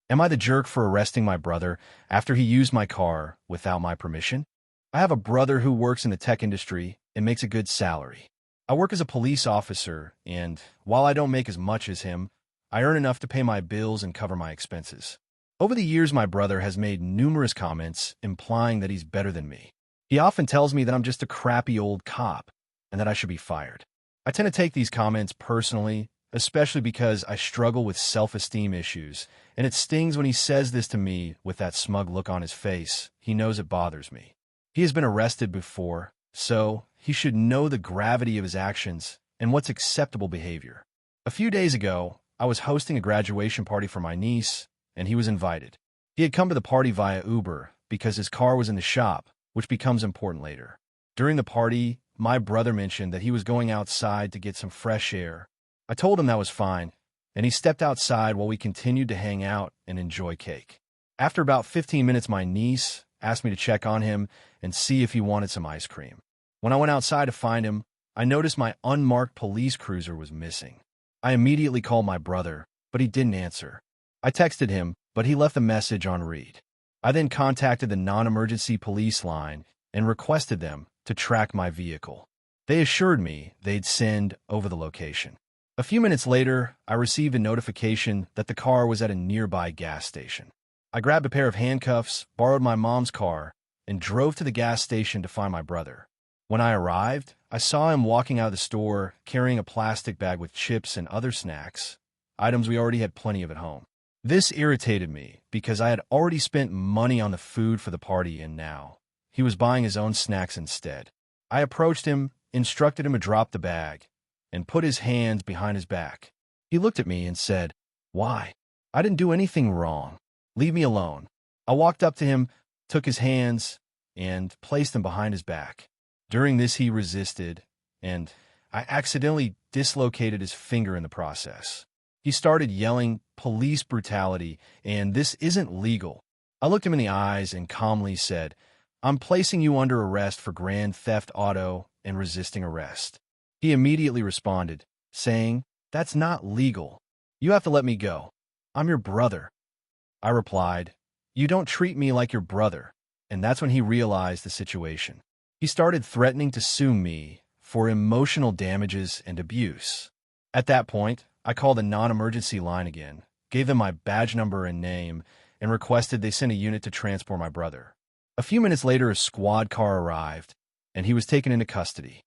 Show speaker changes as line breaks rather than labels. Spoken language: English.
Am I the jerk for arresting my brother after he used my car without my permission? I have a brother who works in the tech industry and makes a good salary. I work as a police officer, and while I don't make as much as him, I earn enough to pay my bills and cover my expenses. Over the years, my brother has made numerous comments implying that he's better than me. He often tells me that I'm just a crappy old cop and that I should be fired. I tend to take these comments personally, especially because I struggle with self-esteem issues, and it stings when he says this to me with that smug look on his face. He knows it bothers me. He has been arrested before, so he should know the gravity of his actions and what's acceptable behavior. A few days ago, I was hosting a graduation party for my niece, and he was invited. He had come to the party via Uber because his car was in the shop, which becomes important later. During the party, my brother mentioned that he was going outside to get some fresh air. I told him that was fine, and he stepped outside while we continued to hang out and enjoy cake. After about 15 minutes, my niece asked me to check on him and see if he wanted some ice cream. When I went outside to find him, I noticed my unmarked police cruiser was missing. I immediately called my brother, but he didn't answer. I texted him, but he left a message on read. I then contacted the non-emergency police line and requested them to track my vehicle. They assured me they'd send over the location. A few minutes later, I received a notification that the car was at a nearby gas station. I grabbed a pair of handcuffs, borrowed my mom's car, and drove to the gas station to find my brother. When I arrived, I saw him walking out of the store carrying a plastic bag with chips and other snacks, items we already had plenty of at home. This irritated me because I had already spent money on the food for the party, and now he was buying his own snacks instead. I approached him, instructed him to drop the bag, and put his hands behind his back. He looked at me and said, "Why? I didn't do anything wrong. Leave me alone." I walked up to him, took his hands, and placed them behind his back. During this, he resisted, and I accidentally dislocated his finger in the process. He started yelling, "Police brutality, and this isn't legal." I looked him in the eyes and calmly said, "I'm placing you under arrest for grand theft auto and resisting arrest." He immediately responded, saying, "That's not legal. You have to let me go. I'm your brother." I replied, "You don't treat me like your brother." And that's when he realized the situation. He started threatening to sue me for emotional damages and abuse. At that point, I called the non-emergency line again, gave them my badge number and name, and requested they send a unit to transport my brother. A few minutes later, a squad car arrived, and he was taken into custody.